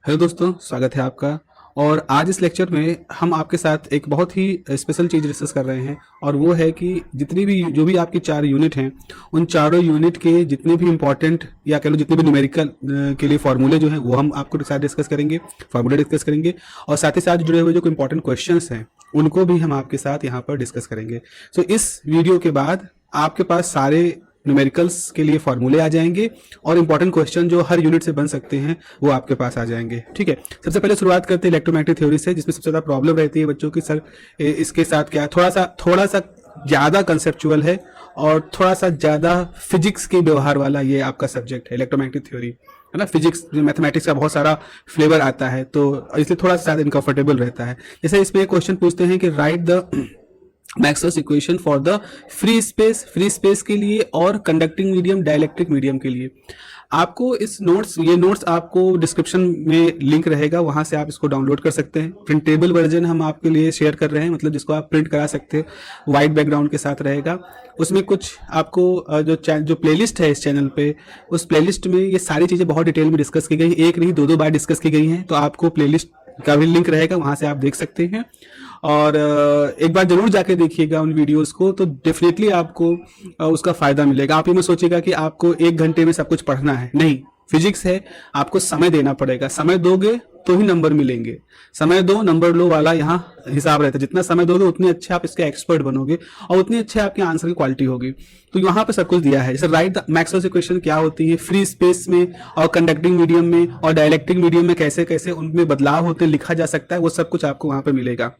Hello दोस्तों, स्वागत है आपका। और आज इस लेक्चर में हम आपके साथ एक बहुत ही स्पेशल चीज़ डिस्कस कर रहे हैं, और वो है कि जितनी भी जो भी आपकी 4 यूनिट हैं, उन चारों यूनिट के जितने भी इम्पॉर्टेंट या कह लो जितने भी न्यूमेरिकल के लिए फार्मूले जो हैं वो हम आपको साथ डिस्कस करेंगे, फार्मूले डिस्कस करेंगे, और साथ ही साथ जुड़े हुए जो इम्पॉर्टेंट क्वेश्चंस हैं उनको भी हम आपके साथ यहाँ पर डिस्कस करेंगे। सो इस वीडियो के बाद आपके पास सारे न्यूमेरिकल्स के लिए फार्मूले आ जाएंगे और इंपॉर्टेंट क्वेश्चन जो हर यूनिट से बन सकते हैं वो आपके पास आ जाएंगे। ठीक है, सबसे पहले शुरुआत करते हैं इलेक्ट्रोमैग्नेटिक थ्योरी से, जिसमें सबसे ज़्यादा प्रॉब्लम रहती है बच्चों की। सर इसके साथ क्या है, थोड़ा सा ज़्यादा कंसेप्चुअल है और थोड़ा सा ज़्यादा फिजिक्स के व्यवहार वाला ये आपका सब्जेक्ट है इलेक्ट्रोमैग्नेटिक थ्योरी, है ना। फिजिक्स मैथमेटिक्स का बहुत सारा फ्लेवर आता है, तो इसलिए थोड़ा सा शायद इनकम्फर्टेबल रहता है। जैसे इसमें एक क्वेश्चन पूछते हैं कि right the Maxwell's equation for the free space के लिए और कंडक्टिंग मीडियम, डाइलेक्ट्रिक मीडियम के लिए। आपको ये नोट्स आपको डिस्क्रिप्शन में लिंक रहेगा, वहां से आप इसको डाउनलोड कर सकते हैं। प्रिंटेबल वर्जन हम आपके लिए शेयर कर रहे हैं, मतलब जिसको आप प्रिंट करा सकते हैं, वाइट बैकग्राउंड के साथ रहेगा। उसमें कुछ आपको जो प्लेलिस्ट है इस चैनल पे, उस प्लेलिस्ट में ये सारी चीज़ें बहुत डिटेल में डिस्कस की गई, एक नहीं दो बार डिस्कस की गई हैं। तो आपको प्लेलिस्ट का भी लिंक रहेगा, वहां से आप देख सकते हैं। और एक बार जरूर जाके देखिएगा उन वीडियोस को, तो डेफिनेटली आपको उसका फायदा मिलेगा। आप ये मत सोचिएगा कि आपको 1 घंटे में सब कुछ पढ़ना है, नहीं। फिजिक्स है, आपको समय देना पड़ेगा। समय दोगे तो ही नंबर मिलेंगे। समय दो नंबर लो वाला यहाँ हिसाब रहता है। जितना समय दोगे उतने अच्छे आप इसके एक्सपर्ट बनोगे और उतनी अच्छे आपके आंसर की क्वालिटी होगी। तो यहाँ पे सब कुछ दिया है। जैसे राइट द मैक्सवेल्स इक्वेशन क्या होती है, फ्री स्पेस में और कंडक्टिंग मीडियम में और डाइलेक्ट्रिक मीडियम में कैसे कैसे उनमें बदलाव होते लिखा जा सकता है, वो सब कुछ आपको वहां पर मिलेगा।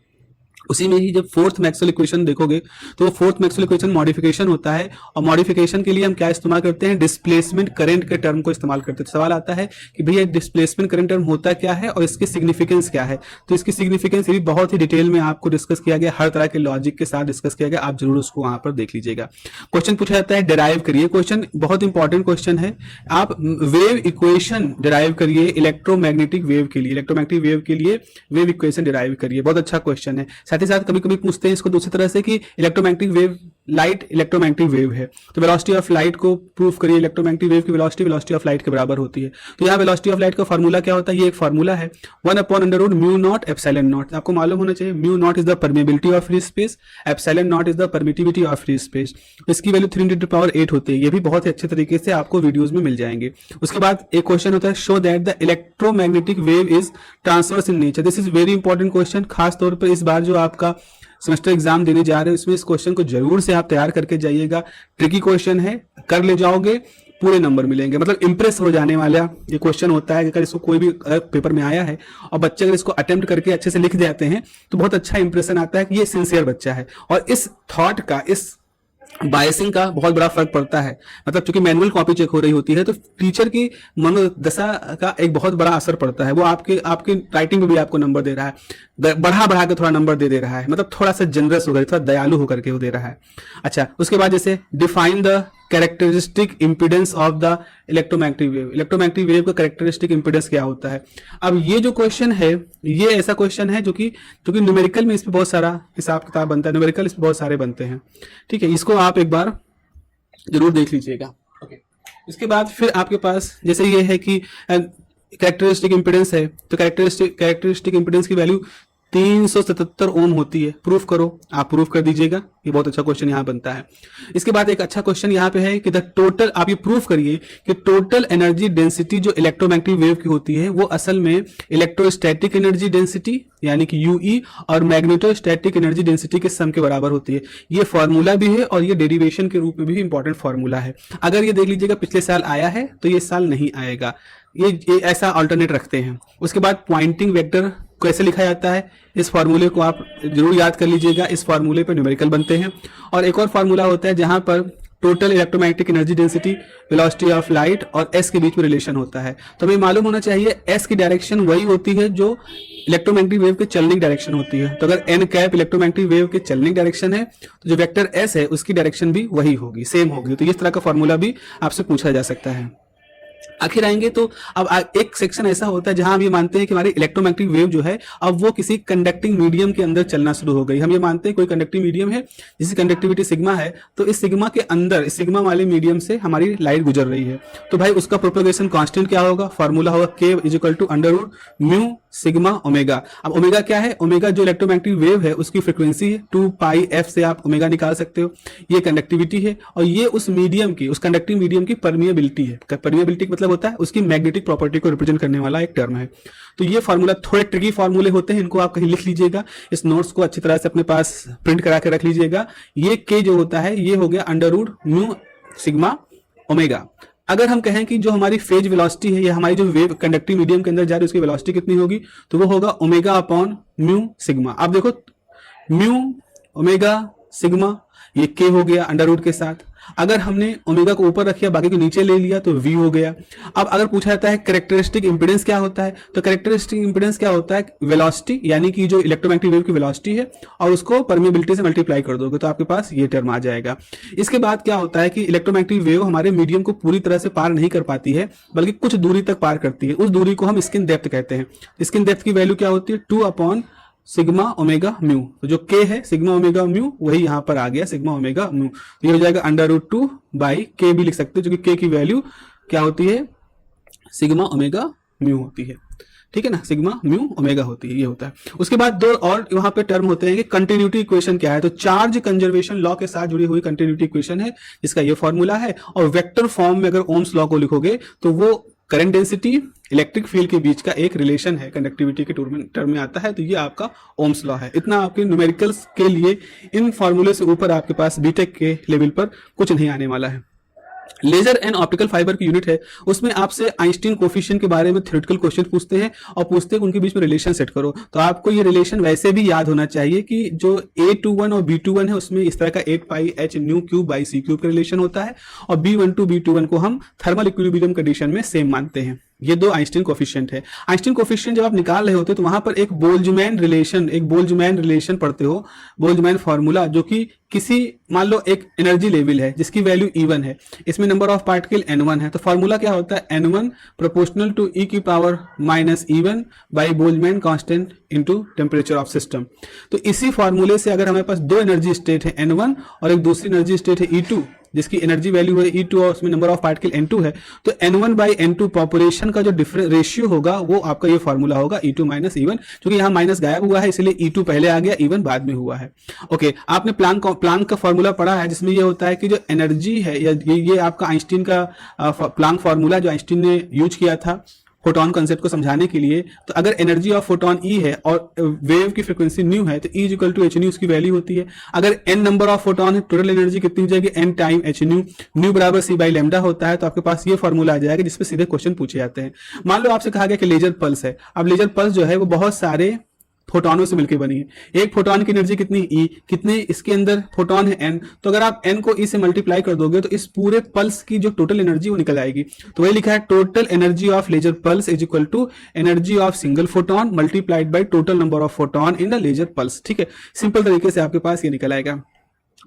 उसी में ही जब फोर्थ मैक्सवेल इक्वेशन देखोगे तो वो फोर्थ मैक्सवेल इक्वेशन मॉडिफिकेशन होता है, और मॉडिफिकेशन के लिए हम क्या इस्तेमाल करते हैं, डिस्प्लेसमेंट करंट के टर्म को इस्तेमाल करते हैं। सवाल आता है कि भैया डिस्प्लेसमेंट करंट टर्म होता क्या है और इसकी सिग्निफिकेंस क्या है। तो इसकी सिग्निफिकेंस भी बहुत ही डिटेल में आपको डिस्कस किया गया, हर तरह के लॉजिक के साथ डिस्कस किया गया। आप जरूर उसको वहां पर देख लीजिएगा। क्वेश्चन पूछा जाता है डिराइव करिए। क्वेश्चन बहुत इंपॉर्टेंट क्वेश्चन है। आप वेव इक्वेशन डिराइव करिए इलेक्ट्रोमैग्नेटिक वेव के लिए, इलेक्ट्रोमैग्नेटिक वेव के लिए वेव इक्वेशन डिराइव करिए। बहुत अच्छा क्वेश्चन है। साथ ही साथ कभी कभी पूछते हैं इसको दूसरी तरह से कि electromagnetic wave, light electromagnetic wave है, तो वेलोसिटी ऑफ लाइट को प्रूफ करिए। इलेक्ट्रोमैग्नेटिक वेव की वेलोसिटी ऑफ लाइट के बराबर होती है। तो यहाँ वेलोसिटी ऑफ लाइट का फार्मूला क्या होता है, ये एक फार्मूला है 1/√μ नॉट एप्सिलॉन नॉट। आपको मालूम होना चाहिए mu naught is the permeability of free space, epsilon not is the permittivity of free space. इसकी वैल्यू 3×8 होती है। ये भी बहुत ही अच्छे तरीके से आपको वीडियोज में मिल जाएंगे। उसके बाद एक क्वेश्चन होता है show that the electromagnetic wave is transverse in nature. This is very important question. खास तौर पर इस बार जो आपका सेमेस्टर एग्जाम देने जा रहे हैं उसमें इस क्वेश्चन को जरूर से आप तैयार करके जाइएगा। ट्रिकी क्वेश्चन है, कर ले जाओगे पूरे नंबर मिलेंगे, मतलब इंप्रेस हो जाने वाला ये क्वेश्चन होता है। अगर इसको कोई भी पेपर में आया है और बच्चे अगर इसको अटेम्प्ट करके अच्छे से लिख जाते हैं तो बहुत अच्छा इंप्रेशन आता है कि ये सिंसियर बच्चा है। और इस थॉट का, इस बायसिंग का बहुत बड़ा फर्क पड़ता है। मतलब चूंकि मैनुअल कॉपी चेक हो रही होती है तो टीचर की मनोदशा का एक बहुत बड़ा असर पड़ता है। वो आपके राइटिंग में भी आपको नंबर दे रहा है, बढ़ा के थोड़ा नंबर दे रहा है, मतलब थोड़ा सा जनरस होकर, थोड़ा दयालु होकर के वो दे रहा है। अच्छा, उसके बाद जैसे define the characteristic impedance of the electromagnetic wave. Electromagnetic wave का कैरेक्टरिस्टिक इंपीडेंस क्या होता है। अब ये जो क्वेश्चन है, ये ऐसा क्वेश्चन है जो कि न्यूमेरिकल में इसमें बहुत सारा हिसाब किताब बनता है, न्यूमेरिकल इसमें बहुत सारे बनते हैं। ठीक है, इसको आप एक बार जरूर देख लीजिएगा। ओके, इसके बाद फिर आपके पास जैसे ये है कि कैरेक्टरिस्टिक इंपीडेंस है, तो कैरेक्टरिस्टिक इंपीडेंस की वैल्यू 377 ओम होती है। प्रूफ करो, आप प्रूफ कर दीजिएगा। ये बहुत अच्छा क्वेश्चन यहाँ बनता है। इसके बाद एक अच्छा क्वेश्चन यहाँ पे है कि द टोटल, आप ये प्रूफ करिए कि टोटल एनर्जी डेंसिटी जो इलेक्ट्रोमैग्नेटिक वेव की होती है वो असल में इलेक्ट्रोस्टैटिक एनर्जी डेंसिटी यानी कि यूई और मैग्नेटोस्टैटिक एनर्जी डेंसिटी के सम के बराबर होती है। ये फॉर्मूला भी है और ये डेरिवेशन के रूप में भी इंपॉर्टेंट फॉर्मूला है। अगर ये देख लीजिएगा पिछले साल आया है तो ये साल नहीं आएगा, ये ऐसा अल्टरनेट रखते हैं। उसके बाद पॉइंटिंग वेक्टर कैसे लिखा जाता है, इस फार्मूले को आप जरूर याद कर लीजिएगा। इस फार्मूले पर न्यूमेरिकल बनते हैं। और एक और फार्मूला होता है जहां पर total electromagnetic energy density, velocity of light और एस के बीच में रिलेशन होता है। तो हमें मालूम होना चाहिए एस की डायरेक्शन वही होती है जो इलेक्ट्रोमैग्नेटिक वेव के चलने की डायरेक्शन होती है। तो अगर एन कैप इलेक्ट्रोमैग्नेटिक वेव के चलने की डायरेक्शन है तो जो वेक्टर एस है उसकी डायरेक्शन भी वही होगी, सेम होगी। तो इस तरह का फॉर्मूला भी आपसे पूछा जा सकता है। आखिर आएंगे तो अब एक सेक्शन ऐसा होता है जहां हम ये मानते हैं कि हमारी इलेक्ट्रोमैग्नेटिक वेव जो है अब वो किसी कंडक्टिंग मीडियम के अंदर चलना शुरू हो गई। हम ये मानते हैं कोई कंडक्टिंग मीडियम है जिसकी कंडक्टिविटी सिग्मा है, तो इस सिग्मा के अंदर, इस सिग्मा वाले मीडियम से हमारी लाइट गुजर रही है। तो भाई उसका प्रोपेगेशन कांस्टेंट क्या होगा, फॉर्मूला होगा k is equal to under root mu sigma omega. अब ओमेगा क्या है, ओमेगा जो इलेक्ट्रोमैग्नेटिक वेव है उसकी फ्रीक्वेंसी है, 2 पाई f से आप ओमेगा निकाल सकते हो। ये कंडक्टिविटी है और ये उस मीडियम की, उस कंडक्टिंग मीडियम की परमिएबिलिटी है। परमिएबिलिटी का मतलब होता है उसकी मैग्नेटिक प्रॉपर्टी को रिप्रेजेंट करने वाला एक टर्म है। तो ये फार्मूला थोड़े ट्रिकी फार्मूले होते हैं, इनको आप कहीं लिख लीजिएगा, इस नोट्स को अच्छी तरह से अपने पास प्रिंट करा के रख लीजिएगा। ये k जो होता है ये हो गया under root mu sigma omega. अगर हम कहें कि जो हमारी फेज वेलोसिटी है या हमारी जो वेव कंडक्टिंग मीडियम के अंदर जा रही है उसकी वेलोसिटी कितनी होगी, तो वो होगा ओमेगा अपॉन म्यू सिग्मा। आप देखो म्यू ओमेगा सिग्मा ये k हो गया अंडर रूट के साथ। अगर हमने ओमेगा को ऊपर रखिया बाकी को नीचे ले लिया तो v हो गया। अब अगर पूछा जाता है कैरेक्टरिस्टिक इंपीडेंस क्या होता है, तो कैरेक्टरिस्टिक इंपीडेंस क्या होता है, वेलोसिटी यानी कि जो इलेक्ट्रोमैग्नेटिक वेव की वेलोसिटी है और उसको परमिएबिलिटी से मल्टीप्लाई कर दोगे तो आपके पास ये टर्म आ जाएगा। इसके बाद क्या होता है कि इलेक्ट्रोमैग्नेटिक वेव हमारे मीडियम को पूरी तरह से पार नहीं कर पाती है बल्कि कुछ दूरी तक पार करती है। उस दूरी को हम स्किन डेप्थ कहते हैं। स्किन डेप्थ की वैल्यू क्या होती है, 2 अपॉन सिग्मा ओमेगा म्यू। तो जो k है सिग्मा ओमेगा म्यू वही यहां पर आ गया सिग्मा ओमेगा म्यू। तो ये हो जाएगा अंडर रूट 2 बाई k भी लिख सकते हो, जो कि k की वैल्यू क्या होती है, सिग्मा ओमेगा म्यू होती है। ठीक है ना, सिग्मा म्यू ओमेगा होती है, ये होता है। उसके बाद दो और वहां पे टर्म होते हैं कि कंटिन्यूटी इक्वेशन क्या है, तो चार्ज कंजर्वेशन लॉ के साथ जुड़ी हुई कंटिन्यूटी इक्वेशन है जिसका ये फॉर्मूला है। और वेक्टर फॉर्म में अगर ओम्स लॉ को लिखोगे तो वो करंट डेंसिटी इलेक्ट्रिक फील्ड के बीच का एक रिलेशन है, कंडक्टिविटी के टर्म में आता है। तो ये आपका ओम्स लॉ है। इतना आपके न्यूमेरिकल्स के लिए इन फॉर्मूले से ऊपर आपके पास बीटेक के लेवल पर कुछ नहीं आने वाला है। लेजर एंड ऑप्टिकल फाइबर की यूनिट है, उसमें आपसे आइंस्टीन कोफिशिएंट के बारे में थ्योरेटिकल क्वेश्चन पूछते हैं और पूछते हैं कि उनके बीच में रिलेशन सेट करो। तो आपको ये रिलेशन वैसे भी याद होना चाहिए कि जो A21 और B21 है उसमें इस तरह का 8 pi h nu cube by C cube का रिलेशन होता है और B12 B21 को हम थर्मल इक्विलिब्रियम कंडीशन में सेम मानते हैं। ये दो आइंस्टीन कोफिशिएंट है। आइंस्टीन कोफिशिएंट जब आप निकाल रहे होते हो तो वहां पर एक बोल्ट्जमैन रिलेशन पढ़ते हो, बोल्ट्जमैन फार्मूला, जो कि किसी मान लो एक एनर्जी लेवल है जिसकी वैल्यू E1 है, इसमें नंबर ऑफ पार्टिकल N1 है, तो फार्मूला क्या होता है, N1 प्रोपोर्शनल टू E की power minus E1 by Boltzmann constant into temperature of system. तो इसी फार्मूले से अगर हमारे पास दो एनर्जी स्टेट है N1 और एक दूसरी एनर्जी स्टेट है E2 जिसकी एनर्जी वैल्यू है E2 और उसमें नंबर ऑफ पार्टिकल N2 है, तो N1 बाई N2 पॉपुलेशन का जो डिफरेंस रेशियो होगा वो आपका ये फार्मूला होगा E2 माइनस E1। क्योंकि यहाँ माइनस गायब हुआ है इसलिए E2 पहले आ गया, E1 बाद में हुआ है। ओके, आपने प्लांक का फार्मूला पढ़ा है जिसमें ये होता है कि जो एनर्जी है या ये आपका आइंस्टीन का प्लांक फार्मूला जो आइंस्टीन ने यूज किया था फोटोन कॉन्सेप्ट को समझाने के लिए। तो अगर एनर्जी ऑफ फोटोन E है और वेव की फ्रीक्वेंसी न्यू है तो E equal to H nu उसकी वैल्यू होती है। अगर n नंबर ऑफ फोटोन है, टोटल एनर्जी कितनी हो जाएगी, n time H nu, nu बराबर c बाई लेमडा होता है। तो आपके पास ये फॉर्मूला आ जाएगा जिसपे सीधे क्वेश्चन पूछे जाते हैं। मान लो आपसे कहा गया कि लेजर पल्स है। अब लेजर पल्स जो है वो बहुत सारे फोटोनों से मिलकर बनी है। एक फोटोन की एनर्जी कितनी E, कितने इसके अंदर फोटोन है N, तो अगर आप N को E से मल्टीप्लाई कर दोगे तो इस पूरे पल्स की जो टोटल एनर्जी वो निकल आएगी। तो वही लिखा है total energy of laser pulse is equal to energy of single photon multiplied by total number of photon in the laser pulse. ठीक है, सिंपल तरीके से आपके पास ये निकल आएगा।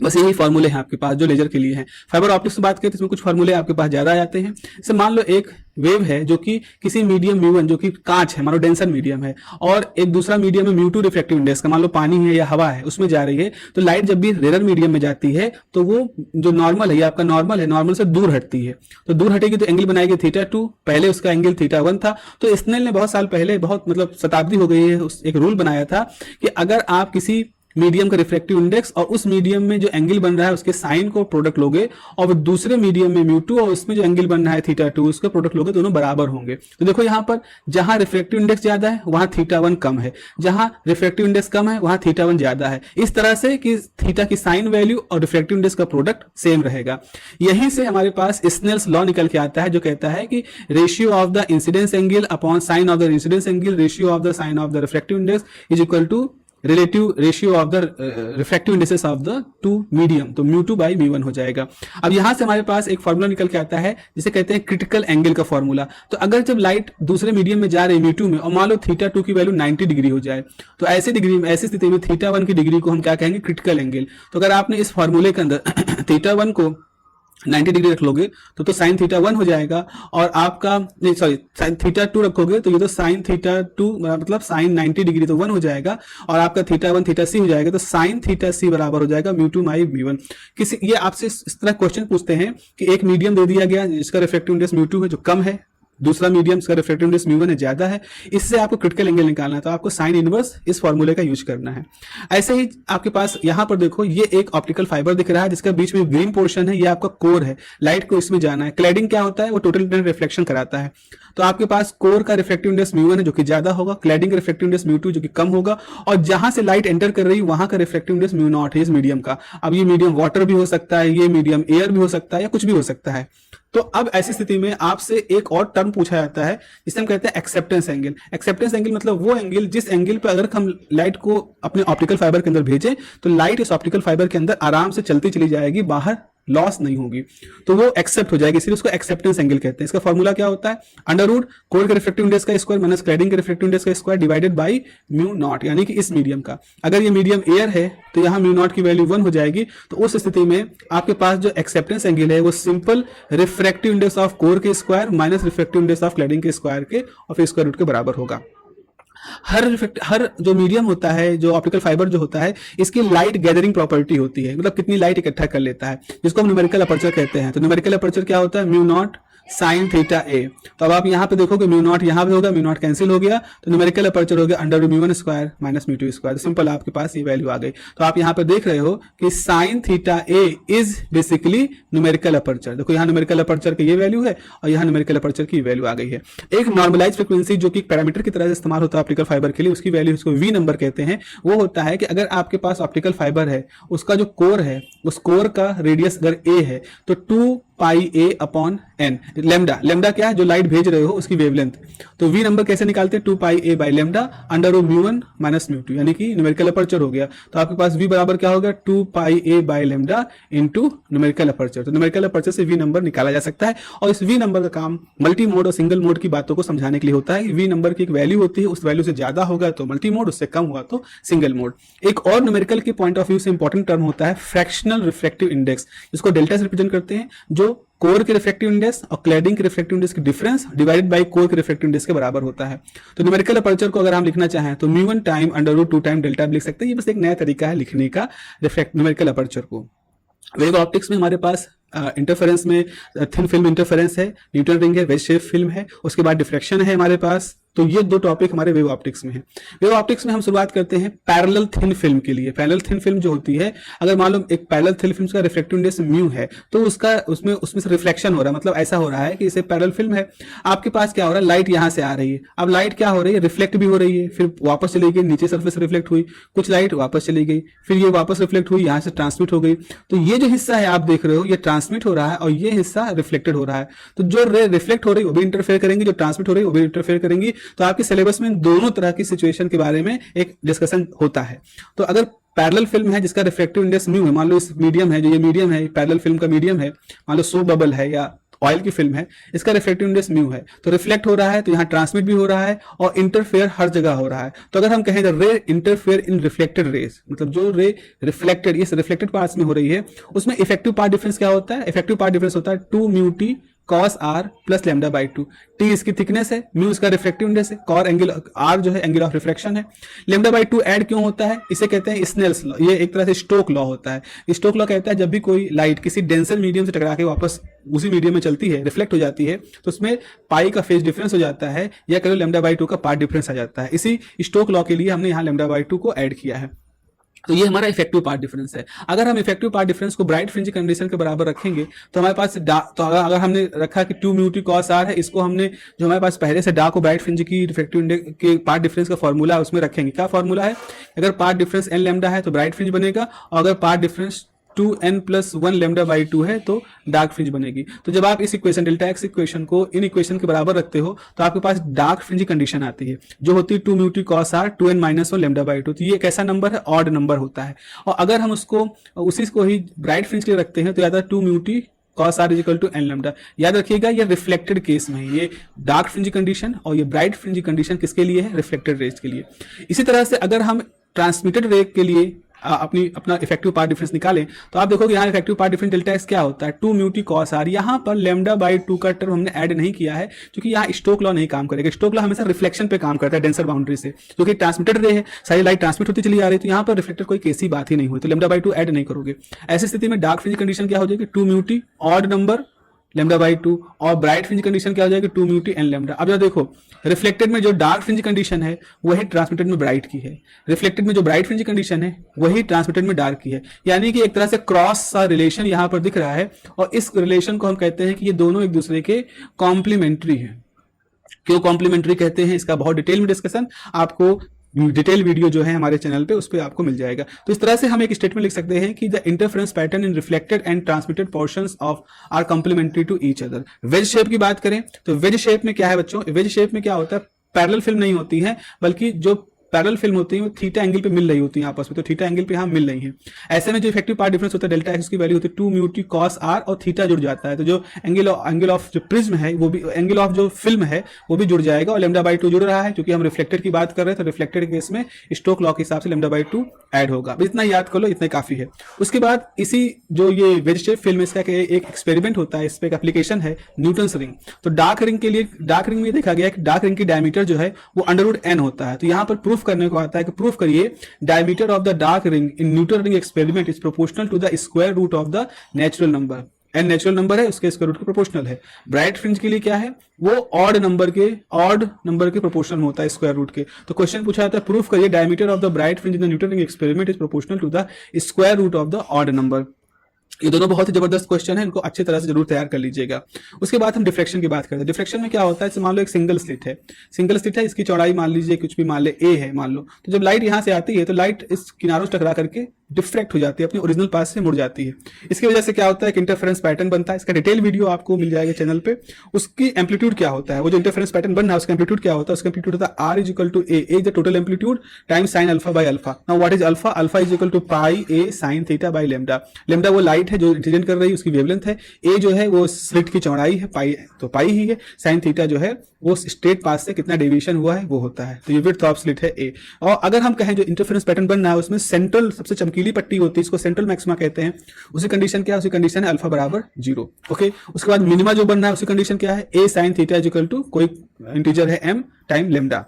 बस यही फॉर्मूले हैं आपके पास जो लेजर के लिए हैं। फाइबर ऑप्टिक्स की बात करें तो इसमें कुछ फॉर्मूले आपके पास ज्यादा आ जाते हैं। जैसे मान लो एक वेव है जो कि किसी मीडियम म्यू1 जो कि कांच है, मान लो डेंसर मीडियम है, और एक दूसरा मीडियम है म्यू2 रिफ्रैक्टिव इंडेक्स का, मान लो पानी है या हवा है, उसमें जा रही है। तो लाइट जब भी रेयर मीडियम में जाती है तो वो जो नॉर्मल है या आपका नॉर्मल है, नॉर्मल से दूर हटती है। तो दूर हटेगी तो एंगल बनाएगी θ2, पहले उसका एंगल θ1 था। तो स्नेल ने बहुत साल पहले, बहुत मतलब शताब्दी हो गई है, एक रूल बनाया था कि अगर आप किसी मीडियम का रिफ्रैक्टिव इंडेक्स और उस मीडियम में जो एंगल बन रहा है उसके साइन को प्रोडक्ट लोगे और वो दूसरे मीडियम में म्यू2 और उसमें जो एंगल बन रहा है θ2 उसका प्रोडक्ट लोगे, दोनों बराबर होंगे। तो देखो यहाँ पर जहां रिफ्रैक्टिव इंडेक्स ज्यादा है वहां θ1 कम है, जहां रिफ्रैक्टिव इंडेक्स कम है वहां θ1 ज्यादा है। इस तरह से कि थीटा की साइन वैल्यू और रिफ्रैक्टिव इंडेक्स का प्रोडक्ट सेम रहेगा। यहीं से हमारे पास स्नेल्स लॉ निकल के आता है जो कहता है कि ratio of the incidence angle upon sine of the incidence angle ratio of the sine of the refractive index is equal to relative ratio of the refractive indexes of the two medium. तो म्यू2 by म्यू1 हो जाएगा। अब यहां से हमारे पास एक formula निकल के आता है जिसे कहते हैं क्रिटिकल एंगल का फॉर्मूला। तो अगर जब लाइट दूसरे मीडियम में जा रही है म्यू2 में और मान लो θ2 की वैल्यू 90 डिग्री हो जाए तो ऐसी स्थिति में θ1 की डिग्री को हम क्या कहेंगे, क्रिटिकल एंगल। तो अगर आपने इस फॉर्मूले के अंदर θ1 को 90 डिग्री रख लोगे तो साइन थीटा 1 हो जाएगा, और आपका नहीं सॉरी साइन थीटा 2 रखोगे तो ये तो साइन थीटा 2 मतलब साइन 90 डिग्री तो 1 हो जाएगा, और आपका थीटा 1 थीटा सी हो जाएगा, तो साइन थीटा सी बराबर हो जाएगा म्यू 2 माई म्यू 1। किसी ये आपसे इस तरह क्वेश्चन पूछते हैं कि एक मीडियम दे दिया गया जिसका रिफ्रैक्टिव इंडेक्स म्यू 2 है जो कम है, दूसरा मीडियम इसका रिफ्रैक्टिव इंडेक्स म्यू 1 है ज्यादा है, इससे आपको क्रिटिकल एंगल निकालना है, तो आपको साइन इनवर्स इस फॉर्मूले का यूज करना है। ऐसे ही आपके पास यहां पर देखो ये एक ऑप्टिकल फाइबर दिख रहा है जिसका बीच में ग्रीन पोर्शन है, ये आपका कोर है, लाइट को इसमें जाना है। क्लैडिंग क्या होता है, वो टोटल रिफ्लेक्शन कराता है, तो आपके पास कोर का रिफ्रैक्टिव इंडेक्स म्यू 1 है जो कि ज्यादा होगा, क्लैडिंग का रिफ्रैक्टिव इंडेक्स म्यू 2 जो कि कम होगा, और जहां से लाइट एंटर कर रही है वहां का रिफ्रैक्टिव इंडेक्स म्यू 0 है इस मीडियम का। अब ये मीडियम वाटर भी हो सकता है, ये मीडियम एयर भी हो सकता है, या कुछ भी हो सकता है। तो अब ऐसी स्थिति में आपसे एक और टर्म पूछा जाता है जिसे हम कहते हैं एक्सेप्टेंस एंगल। एक्सेप्टेंस एंगल मतलब वो एंगल जिस एंगल पे अगर हम लाइट को अपने ऑप्टिकल फाइबर के अंदर भेजें तो लाइट इस ऑप्टिकल फाइबर के अंदर आराम से चलती चली जाएगी, बाहर लॉस नहीं होगी, तो वो एक्सेप्ट हो जाएगी, इसलिए उसको एक्सेप्टेंस एंगल कहते हैं। इसका फॉर्मूला क्या होता है, अंडर रूट कोर के रिफ्रैक्टिव इंडेक्स का स्क्वायर माइनस क्लैडिंग के रिफ्रैक्टिव इंडेक्स का square divided by mu naught, यानी कि इस मीडियम का। अगर ये मीडियम एयर है तो यहाँ म्यू नॉट की वैल्यू 1 हो जाएगी, तो उस स्थिति में आपके पास जो एक्सेप्टेंस एंगल है वो simple refractive index of core के square minus refractive index of cladding के स्क्वायर के और फिर स्क्वायर रूट के बराबर होगा। हर जो मीडियम होता है, जो ऑप्टिकल फाइबर जो होता है, इसकी लाइट गैदरिंग प्रॉपर्टी होती है, मतलब कितनी लाइट इकट्ठा कर लेता है, जिसको हम न्यूमेरिकल अपर्चर कहते हैं। तो न्यूमेरिकल अपर्चर क्या होता है, म्यू नॉट साइन थीटा ए। तो अब आप यहां पे देखोगे म्यू नॉट यहां पे होगा, म्यू नॉट कैंसिल हो गया, तो न्यूमेरिकल अपर्चर हो गया under mu 1 square minus mu 2 square. Simple आपके पास ये वैल्यू आ गई। तो आप यहां पे देख रहे हो कि sine theta A is basically numerical aperture. देखो यहां न्यूमेरिकल अपर्चर की ये वैल्यू है और यहां न्यूमेरिकल अपर्चर की वैल्यू आ गई है। एक नॉर्मलाइज फ्रीक्वेंसी जो कि पैरामीटर की तरह से इस्तेमाल होता है ऑप्टिकल फाइबर के लिए, उसकी वैल्यू इसको वी नंबर कहते हैं। वो होता है कि अगर आपके पास ऑप्टिकल फाइबर है, उसका जो कोर है, उस कोर का रेडियस अगर ए है तो 2 पाई ए अपॉन एन, लेमडा, लेमडा क्या है, जो लाइट भेज रहे हो उसकी वेवलेंथ। तो वी नंबर कैसे निकालते हैं, 2 pi a by lambda under root mu 1 minus mu 2, यानी कि न्यूमेरिकल अपर्चर हो गया। तो आपके पास वी बराबर क्या होगा, 2 pi a by lambda into numerical aperture. तो न्यूमेरिकल अपर्चर से वी नंबर निकाला जा सकता है, और इस वी नंबर का काम मल्टी मोड और सिंगल मोड की बातों को समझाने के लिए होता है। वी नंबर की एक वैल्यू होती है, उस वैल्यू से ज्यादा होगा तो मल्टी मोड, उससे कम हुआ तो सिंगल मोड। एक और न्यूमेरिकल के पॉइंट ऑफ व्यू से इंपॉर्टेंट टर्म होता है फ्रैक्शनल रिफ्रैक्टिव इंडेक्स, जिसको डेल्टा से रिप्रेजेंट करते हैं, जो कोर के रिफ्रैक्टिव इंडेक्स और क्लैडिंग के रिफ्रैक्टिव इंडेक्स की डिफरेंस डिवाइडेड बाय कोर के रिफ्रैक्टिव इंडेक्स के बराबर होता है। तो न्यूमेरिकल अपर्चर को अगर हम लिखना चाहें तो mu 1 time under root 2 time delta लिख सकते हैं। ये बस एक नया तरीका है लिखने का न्यूमेरिकल अपर्चर को। वेव ऑप्टिक्स में हमारे पास इंटरफेरेंस में थिन फिल्म इंटरफेरेंस है, न्यूटन रिंग है, वेज शेप फिल्म है, उसके बाद डिफ्रैक्शन है हमारे पास। तो ये दो टॉपिक हमारे वेव ऑप्टिक्स में है। वेव ऑप्टिक्स में हम शुरुआत करते हैं पैरेलल थिन फिल्म के लिए। पैरेलल थिन फिल्म जो होती है, अगर मान लो एक पैरेलल थिन फिल्म का रिफ्रैक्टिव इंडेक्स म्यू है, तो उसमें से रिफ्लेक्शन हो रहा है, मतलब ऐसा हो रहा है कि इसे पैरेलल फिल्म है। आपके पास क्या हो रहा है, लाइट यहां से आ रही है, अब लाइट क्या हो रही है, रिफ्लेक्ट भी हो रही है, फिर वापस चली गई, नीचे सर्फेस रिफ्लेक्ट हुई, कुछ लाइट वापस चली गई, फिर ये वापस रिफ्लेक्ट हुई, यहां से ट्रांसमिट हो गई। तो ये जो हिस्सा है आप देख रहे हो, ये ट्रांसमिट हो रहा है और ये हिस्सा रिफ्लेक्टेड हो रहा है। तो जो रे रिफ्लेक्ट हो रही है वो भी इंटरफेयर करेंगी, जो ट्रांसमिट हो रही है वो भी इंटरफेयर करेंगी। तो आपके सिलेबस में दोनों तरह की सिचुएशन के बारे में एक डिस्कशन होता है। तो अगर पैरेलल फिल्म है जिसका रिफ्रैक्टिव इंडेक्स म्यू है, मान लो इस मीडियम है, जो ये मीडियम है, पैरेलल फिल्म का मीडियम है, मान लो सोप बबल है या ऑयल की फिल्म है, इसका रिफ्रैक्टिव इंडेक्स म्यू है, तो रिफ्लेक्ट हो रहा है तो यहाँ ट्रांसमिट भी हो रहा है और इंटरफेयर हर जगह हो रहा है। तो अगर हम कहें रे इंटरफेयर इन रिफ्लेक्टेड रेज, मतलब जो रे रिफ्लेक्टेड इस रिफ्लेक्टेड पार्ट्स में हो रही है, उसमें इफेक्टिव पार्ट डिफरेंस क्या होता है, इफेक्टिव पार्ट डिफरेंस होता है 2 mu T cos r plus lambda by 2। T इसकी थिकनेस है, म्यू इसका रिफ्रैक्टिव इंडेक्स है, कॉर एंगल आर जो है एंगल ऑफ रिफ्रैक्शन है। लेमडा बाई 2 ऐड क्यों होता है, इसे कहते हैं स्नेल्स लॉ। ये एक तरह से स्टोक लॉ होता है। स्टोक लॉ कहता है जब भी कोई लाइट किसी डेंसर मीडियम से टकरा के वापस उसी मीडियम में चलती है, रिफ्लेक्ट हो जाती है, तो उसमें पाई का फेज डिफरेंस हो जाता है, या कहो लेमडा बाई 2 का पार्ट डिफरेंस आ जाता है। इसी स्टोक लॉ के लिए हमने यहाँ लेमडा बाई 2 को ऐड किया है। तो ये हमारा इफेक्टिव पार्ट डिफरेंस है। अगर हम इफेक्टिव पार्ट डिफरेंस को ब्राइट फ्रिंज कंडीशन के बराबर रखेंगे तो हमारे पास तो अगर हमने रखा कि 2 म्यू टी कॉस आर है, इसको हमने जो हमारे पास पहले से डार्क और ब्राइट फ्रिंज की रिफ्रैक्टिव इंडेक्स के पार्ट डिफरेंस का फॉर्मूला है उसमें रखेंगे। क्या फॉर्मूला है, अगर पार्ट डिफरेंस एन लेमडा है तो ब्राइट फ्रिंज बनेगा, और अगर path difference 2n+1 lambda by 2 है तो डार्क फ्रिंज बनेगी। तो जब आप इस इक्वेशन डेल्टा एक्स इक्वेशन को इन इक्वेशन के बराबर रखते हो तो आपके पास डार्क फ्रिंज कंडीशन आती है, जो होती है 2 mu T cos R 2n-1 lambda by 2। तो ये कैसा नंबर है, ऑड नंबर होता है। और अगर हम उसको उसी को ही ब्राइट फ्रिंज के लिए रखते हैं तो याद है 2 mu T cos r equal to N lambda. याद रखिएगा ये रिफ्लेक्टेड केस में है, ये डार्क फ्रिंज कंडीशन, और ये ब्राइट फ्रिंज कंडीशन किसके लिए है, रिफ्लेक्टेड रेज के लिए। इसी तरह से अगर हम ट्रांसमिटेड रे के लिए अपना इफेक्टिव पार्ट डिफरेंस निकालें तो आप देखोगे यहाँ effective path difference delta x क्या होता है 2 म्यू टी कॉस आर। यहाँ पर लैम्डा बाई 2 का टर्म हमने ऐड नहीं किया है क्योंकि यहाँ स्टोक लॉ नहीं काम करेगा। स्टोक लॉ हमेशा रिफ्लेक्शन पे काम करता है डेंसर बाउंड्री से, जो कि ट्रांसमिटेड रे है, सारी लाइट ट्रांसमिट होती चली आ रही है, तो यहाँ पर रिफ्लेक्टेड कोई कैसी बात ही नहीं हुई, तो लैम्डा बाई 2 ऐड नहीं करोगे। ऐसी स्थिति में डार्क फ्रिंज कंडीशन क्या हो जाएगी 2 mu T odd number lambda by 2, और ब्राइट फ्रिंज कंडीशन क्या हो जाएगी 2 म्यू टी एन लैम्डा। अब जरा देखो रिफ्लेक्टेड में जो डार्क फ्रिंज कंडीशन है वही ट्रांसमिटेड में ब्राइट की है, रिफ्लेक्टेड में जो ब्राइट फ्रिंज कंडीशन है वही ट्रांसमिटेड में डार्क की है, यानी कि एक तरह से क्रॉस सा रिलेशन यहाँ पर दिख रहा है, और इस रिलेशन को हम कहते हैं कि ये दोनों एक दूसरे के कॉम्प्लीमेंट्री हैं। क्यों कॉम्प्लीमेंट्री कहते हैं इसका बहुत डिटेल में डिस्कशन आपको डिटेल वीडियो जो है हमारे चैनल पे उस पर आपको मिल जाएगा। तो इस तरह से हम एक स्टेटमेंट लिख सकते हैं कि the interference pattern in reflected and transmitted portions of are complementary to each other. Wedge shape की बात करें तो वेज शेप में क्या है बच्चों, वेज शेप में क्या होता है पैरेलल फिल्म नहीं होती है, बल्कि जो पैरेलल फिल्म होती है वो थीटा एंगल पे मिल रही होती है आपस में, तो थीटा एंगल पे यहाँ मिल रही है। ऐसे में जो इफेक्टिव पार्ट डिफरेंस होता है डेल्टा एक्स की वैल्यू होती है 2 म्यू टी कॉस आर, और थीटा जुड़ जाता है, तो जो एंगल ऑफ जो प्रिज्म है वो भी, एंगल ऑफ जो फिल्म है वो भी जुड़ जाएगा, और लैम्डा बाई 2 जुड़ रहा है क्योंकि हम रिफ्लेक्टेड की बात कर रहे हैं, तो रिफ्लेक्टेड केस में स्टोक लॉ के हिसाब से लैम्डा बाई 2 ऐड होगा। इतना याद कर लो, इतना काफी है। उसके बाद इसी जो ये वेज शेप फिल्म इसका एक एक्सपेरिमेंट होता है, इस पे एक एप्लीकेशन है न्यूटन्स रिंग। तो डार्क रिंग के लिए, डार्क रिंग में देखा गया कि डार्क रिंग की डायमीटर जो है वो √n होता है। तो यहाँ पर प्रूफ करने को आता है कि प्रूफ करिए diameter of the dark ring in Newton ring experiment is proportional to the square root of the natural number. n natural number है, उसके स्क्वायर रूट के प्रोपोर्शनल है। ब्राइट फ्रिंज के लिए क्या है, वो ऑड नंबर के प्रोपोर्शनल होता है स्क्वायर रूट के। तो क्वेश्चन पूछा जाता है प्रूफ करिए diameter of the bright fringe in the Newton ring experiment is proportional to the square root of the odd number. ये दोनों बहुत ही जबरदस्त क्वेश्चन है, इनको अच्छी तरह से जरूर तैयार कर लीजिएगा। उसके बाद हम डिफ्लेक्शन की बात करते हैं। डिफ्लेक्शन में क्या होता है, मान लो एक सिंगल स्लिट है, इसकी चौड़ाई मान लीजिए कुछ भी मान ले a है मान लो, तो जब लाइट यहाँ से आती है तो लाइट इस किनारों से टकरा करके डिफ्रेक्ट हो जाती है, अपने ओरिजिनल पाथ से मुड़ जाती है। इसकी वजह से क्या होता है, एक इंटरफेरेंस पैटर्न बनता है, इसका डिटेल वीडियो आपको मिल जाएगा चैनल पे। उसकी एम्पलीट्यूड क्या होता है, वो जो इंटरफेरेंस पैटर्न बन रहा है उसका एम्पलीट्यूड क्या होता है, उसका एम्पलीट्यूड होता है r is equal to a is the total amplitude time sine alpha by alpha. Now what is alpha, alpha is equal to pi a sine theta by lambda. Lambda वो light है जो incident कर रही है, उसकी wavelength है, a जो है वो स्लिट की चौड़ाई है, पाई तो पाई ही है, साइन थीटा जो है वो स्ट्रेट पाथ से कितना डेविएशन हुआ है वो होता है, तो ये विड्थ ऑफ स्लिट है a। और अगर हम कहें जो इंटरफेरेंस पैटर्न बन रहा है उसमें सेंट्रल सबसे चमकीली पट्टी होती है, इसको सेंट्रल मैक्सिमा कहते हैं, उसी कंडीशन क्या है, उसी कंडीशन है अल्फा बराबर 0। ओके, उसके बाद मिनिमा जो बन रहा है उसी कंडीशन क्या है, a sine theta is equal to कोई इंटीजर है m टाइम लैम्डा।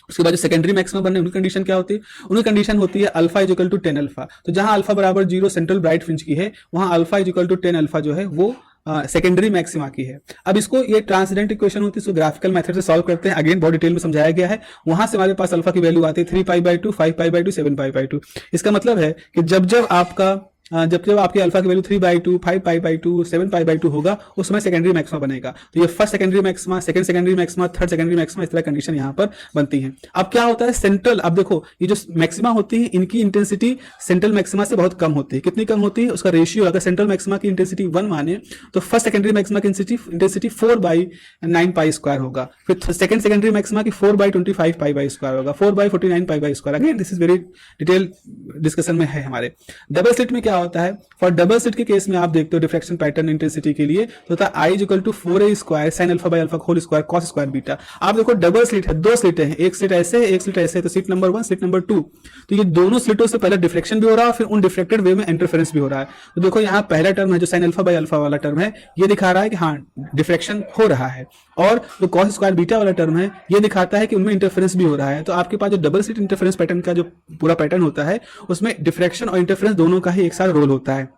उसके बाद जो सेकेंडरी मैक्सिमम बनने उनकी कंडीशन क्या होती है, उनकी कंडीशन होती है alpha is equal to 10 alpha. तो जहां अल्फा बराबर 0 सेंट्रल ब्राइट फ्रिंज की है, वहां alpha is equal to 10 alpha जो है वो सेकेंडरी मैक्सिमा की है। अब इसको ये ट्रांसडेंट इक्वेशन होती है, इसको ग्राफिकल मेथड से सॉल्व करते हैं, अगेन बहुत डिटेल में समझाया गया है। वहां से हमारे पास अल्फा की वैल्यू आती है 3 pi by 2, 5 pi by 2, 7 pi by 2। इसका मतलब है कि जब आपकी अल्फा की value 3 by 2, 5 pi by 2, 7 pi by 2 होगा, उस समय सेकेंडरी मैक्सिमा बनेगा। तो ये first secondary maxima, second secondary maxima, third secondary maxima, इस तरह कंडीशन यहाँ पर बनती है। अब क्या होता है सेंट्रल, अब देखो ये जो मैक्सिमा होती है इनकी इंटेंसिटी सेंट्रल मैक्सिमा से बहुत कम होती है। कितनी कम होती है, उसका रेशियो अगर सेंट्रल मैक्सिमा की इंटेंसिटी 1 माने तो फर्स्ट सेकेंडरी मैक्सिमा की इंटेंसिटी 4/9 पाई स्क्वायर होगा, फिर सेकंड सेकेंडरी मैक्सिमा की 4/25 पाई बाई स्क्वायर होगा, 4/49 pi by square. Again this is very detail discussion में है हमारे। डबल स्लिट में क्या होता है, फॉर डबल स्लिट के केस में आप देखते हो डिफ्रेक्शन पैटर्न इंटेंसिटी के लिए तो होता है I is equal to 4a square sine alpha by alpha whole square cos square beta. आप देखो डबल स्लिट है, दो स्लिट है, एक स्लिट ऐसे है, एक स्लिट ऐसे है, तो स्लिट नंबर 1 स्लिट नंबर 2, तो ये दोनों स्लिटों से पहले डिफ्लेक्शन भी हो रहा है, फिर उन डिफ्लेक्टेड वेव में इंटरफेरेंस भी हो रहा है। तो देखो यहाँ पहला टर्म है जो साइन अल्फा बाई अल्फा वाला टर्म है, ये दिखा रहा है कि हाँ डिफ्लेक्शन हो रहा है, और जो कॉस स्क्वायर बीटा वाला टर्म है ये दिखाता है कि उनमें इंटरफेरेंस भी हो रहा है। तो आपके पास जो डबल स्लिट इंटरफेरेंस पैटर्न का जो पूरा पैटर्न होता है उसमें डिफ्रेक्शन और इंटरफेरेंस दोनों का ही एक साथ रोल होता है।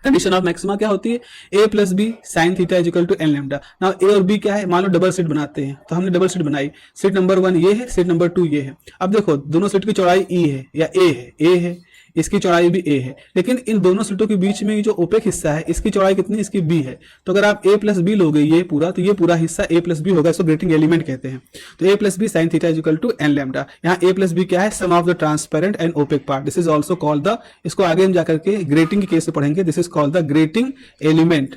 कंडीशन ऑफ मैक्सिमा क्या होती है, a plus B sine theta is equal to N lambda. Now a और b क्या है, मान लो डबल स्लिट बनाते हैं, तो हमने डबल स्लिट बनाई, स्लिट नंबर 1 ये है, स्लिट नंबर 2 ये है। अब देखो दोनों स्लिट की चौड़ाई e है या a है, इसकी चौड़ाई भी a है, लेकिन इन दोनों स्लिटों के बीच में जो ओपेक हिस्सा है इसकी चौड़ाई कितनी, इसकी b है। तो अगर आप a प्लस बी लोगे ये पूरा, तो ये पूरा हिस्सा a प्लस बी होगा, इसको ग्रेटिंग एलिमेंट कहते हैं। तो a plus B sine theta is equal to N lambda. यहाँ a प्लस बी क्या है, sum of the transparent and opaque part, this is also called the, इसको आगे हम जाकर के ग्रेटिंग के केस में पढ़ेंगे, this is called the grating element.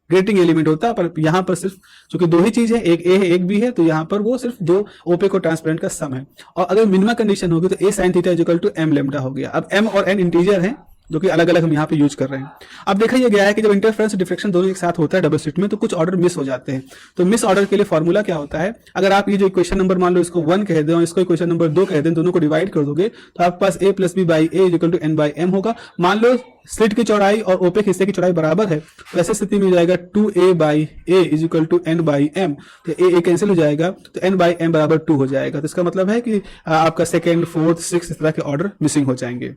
Grating element होता है, पर यहाँ पर सिर्फ चूंकि दो ही चीज है, एक a है एक b है, तो यहाँ पर वो सिर्फ दो ओपेक और ट्रांसपेरेंट का सम है। और अगर मिनिमम कंडीशन होगी तो a sine theta is equal to m lambda हो गया। अब m और n इंटीजर है, जो कि अलग अलग हम यहाँ पे यूज कर रहे हैं। अब देखा यह गया है कि जब इंटरफेरेंस डिफ्रेक्शन दोनों एक साथ होता है डबल स्लिट में तो कुछ ऑर्डर मिस हो जाते हैं। तो मिस ऑर्डर के लिए फॉर्मूला क्या होता है, अगर आप ये जो इक्वेशन नंबर मान लो इसको 1 कह दें और इसको इक्वेशन नंबर 2 कह दें, दोनों को डिवाइड कर दोगे तो आपके पास a plus B by A equal to N by M होगा। मान लो स्लिट की चौड़ाई और ओपेक हिस्से की चौड़ाई बराबर है तो ऐसी स्थिति में हो जाएगा 2a by A is equal to N by M. तो ए कैंसिल हो जाएगा तो एन बाई एम बराबर 2 हो जाएगा। तो इसका मतलब है कि आपका सेकेंड, फोर्थ, सिक्स इस तरह के ऑर्डर मिसिंग हो जाएंगे।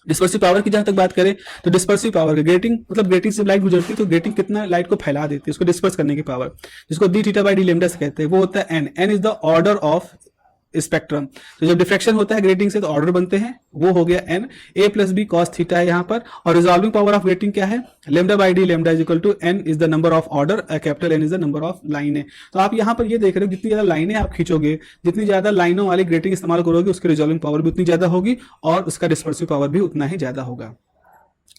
डिस्पर्सिव पावर की जहां तक बात करें तो डिस्पर्सिव पावर ग्रेटिंग मतलब ग्रेटिंग से लाइट गुजरती है तो ग्रेटिंग कितना लाइट को फैला देती है, उसको डिस्पर्स करने की पावर, जिसको D theta by D lambda से कहते हैं, वो होता है N. N is the order of spectrum. तो जब डिफ्रेक्शन होता है ग्रेटिंग से तो ऑर्डर बनते हैं, वो हो गया एन। ए प्लस बी कॉस थीटा है यहाँ पर। और रिजॉल्विंग पावर ऑफ ग्रेटिंग क्या है, lambda by D lambda is equal to N is the number of order, capital N is the number of लाइनें। तो आप यहाँ पर ये देख रहे हो जितनी ज्यादा लाइनें आप खींचोगे, जितनी ज्यादा लाइनों वाली ग्रेटिंग इस्तेमाल करोगे, उसकी रिजॉल्विंग पावर भी उतनी ज्यादा होगी और उसका डिस्पर्सिव पावर भी उतना ही ज्यादा होगा।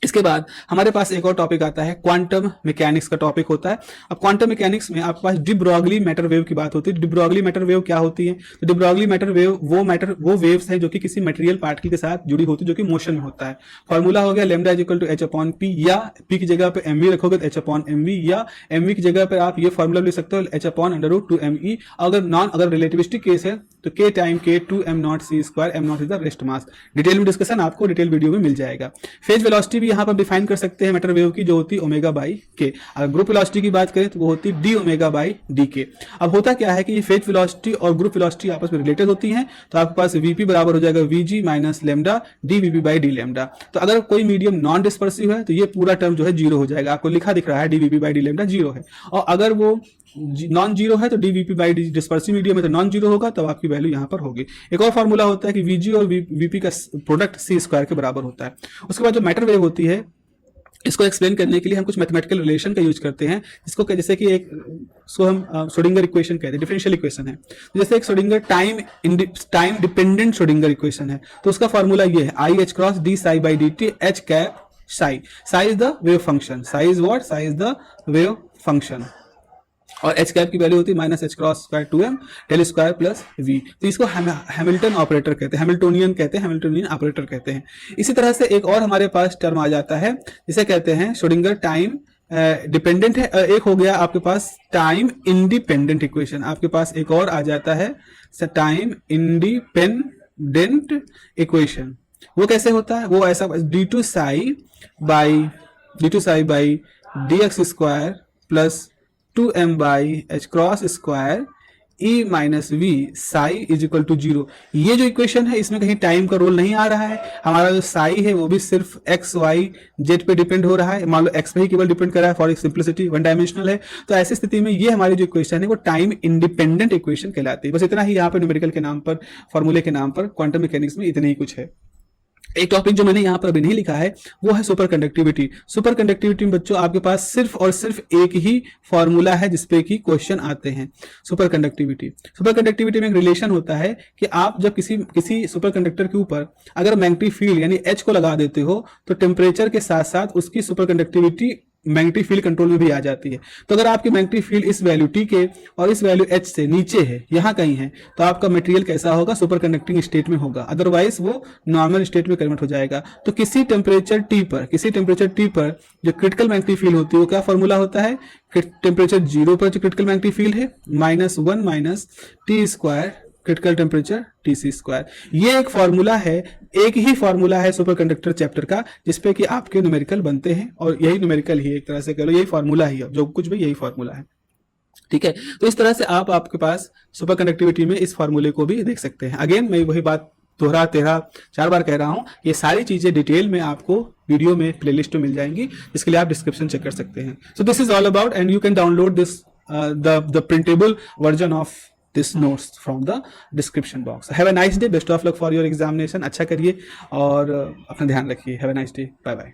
इसके बाद हमारे पास एक और टॉपिक आता है, क्वांटम मैकेनिक्स का टॉपिक होता है। अब क्वांटम मैकेनिक्स में आपके पास डी ब्रॉगली मैटर वेव की बात होती है। डी ब्रॉगली मैटर वेव क्या होती है, तो डी ब्रॉगली मैटर वेव वो वेव्स है जो कि किसी मटेरियल पार्टिकल के साथ जुड़ी होती है जो कि मोशन में होता है। फॉर्मूला हो गया lambda is equal to H upon P, या पी की जगह पे एमवी रखोगे तो एच अपॉन एमवी, या एमवी की जगह पे आप ये फॉर्मूला लिख सकते हो H upon under root 2me। अगर रिलेटिविस्टिक केस है तो k time k 2m not c square, m not is the rest mass. Detail में डिस्कशन आपको डिटेल वीडियो में मिल जाएगा। फेज वेलोसिटी भी यहाँ पर डिफाइन कर सकते हैं मैटर वेव की, जो होती है ओमेगा बाई के। अगर ग्रुप वेलोसिटी की बात करें तो वो होती है डी ओमेगा बाई डी के। अब होता क्या है कि ये फेज वेलोसिटी और ग्रुप वेलोसिटी आपस में रिलेटेड होती हैं, तो आपके पास वीपी बराबर हो जाएगा VG minus lambda D VP by D lambda. तो अगर कोई मीडियम नॉन डिस्पर्सिव है तो ये पूरा टर्म जो है जीरो हो जाएगा, आपको लिखा दिख रहा है D VP by D lambda zero है। और अगर वो नॉन जीरो है तो D VP by D dispersive medium है तो नॉन जीरो होगा, तब आपकी वैल्यू यहाँ पर होगी। एक और फॉर्मूला होता है कि वीजी और वीपी का प्रोडक्ट सी स्क्वायर के बराबर होता है। उसके बाद जो मैटर वेव होती है इसको एक्सप्लेन करने के लिए हम कुछ मैथमेटिकल रिलेशन का यूज करते हैं, जिसको जैसे कि एक सो हम श्रोडिंगर इक्वेशन कहते हैं, डिफरेंशियल इक्वेशन है। जैसे एक Schrodinger time dependent Schrodinger equation है तो उसका फॉर्मूला ये है I H cross D psi by D T H cap psi. Psi is the wave function, psi is what, psi is the wave function. और H cap की value होती है minus H cross square 2m del square plus V. तो इसको Hamilton operator कहते हैं, Hamiltonian कहते हैं, हैमिल्टोनियन ऑपरेटर कहते हैं। इसी तरह से एक और हमारे पास टर्म आ जाता है जिसे कहते हैं श्रोडिंगर टाइम डिपेंडेंट है। एक हो गया आपके पास टाइम इंडिपेंडेंट इक्वेशन, आपके पास एक और आ जाता है टाइम इंडिपेंडेंट इक्वेशन। वो कैसे होता है, वो ऐसा D two psi by D X square plus 2m by H cross square E minus V psi is equal to zero. ये जो इक्वेशन है इसमें कहीं टाइम का रोल नहीं आ रहा है। हमारा जो साई है वो भी सिर्फ एक्स वाई जेड पे डिपेंड हो रहा है, मान लो एक्स पे ही केवल डिपेंड कर रहा है, फॉर सिंप्लिसिटी वन डायमेंशनल है। तो ऐसी स्थिति में ये हमारी जो इक्वेशन है वो टाइम इंडिपेंडेंट इक्वेशन कहलाती है। बस इतना ही यहाँ पर न्यूमेरिकल के नाम पर, फॉर्मूले के नाम पर क्वांटम मैकेनिक्स में इतना ही कुछ है। एक टॉपिक जो मैंने यहाँ पर अभी नहीं लिखा है वो है सुपर कंडक्टिविटी। सुपर कंडक्टिविटी में बच्चों आपके पास सिर्फ और सिर्फ एक ही फॉर्मूला है जिसपे कि क्वेश्चन आते हैं। सुपर कंडक्टिविटी में एक रिलेशन होता है कि आप जब किसी सुपर कंडक्टर के ऊपर अगर मैग्नेटिक फील्ड यानी एच को लगा देते हो तो टेम्परेचर के साथ साथ उसकी super conductivity magnetic field control में भी आ जाती है। तो अगर आपकी मैग्नेटिक फील्ड इस वैल्यू टी के और इस वैल्यू एच से नीचे है, यहाँ कहीं है, तो आपका मटेरियल कैसा होगा, सुपर कंडक्टिंग स्टेट में होगा, अदरवाइज वो नॉर्मल स्टेट में कन्वर्ट हो जाएगा। तो किसी टेम्परेचर टी पर जो क्रिटिकल मैग्नेटिक फील्ड होती है वो क्या फॉर्मूला होता है, टेम्परेचर 0 पर जो क्रिटिकल मैग्नेटिक फील्ड है -1 minus T square critical temperature TC square. ये एक फॉर्मूला है, एक ही फॉर्मूला है सुपर कंडक्टर चैप्टर का जिसपे कि आपके न्यूमेरिकल बनते हैं और यही न्यूमेरिकल ही एक तरह से कह लो, यही फॉर्मूला ही है, जो कुछ भी यही फॉर्मूला है। ठीक है, तो इस तरह से आपके पास सुपर कंडक्टिविटी में इस फॉर्मूले को भी देख सकते हैं। अगेन मैं वही बात दोहरा 4 बार कह रहा हूं, ये सारी चीजें डिटेल में आपको वीडियो में प्लेलिस्ट में मिल जाएंगी, जिसके लिए आप डिस्क्रिप्शन चेक कर सकते हैं। So this is all about and you can download this the printable version of this notes from the description box. Have a nice day. Best of luck for your examination. अच्छा करिए और अपना ध्यान रखिए. Have a nice day. Bye bye.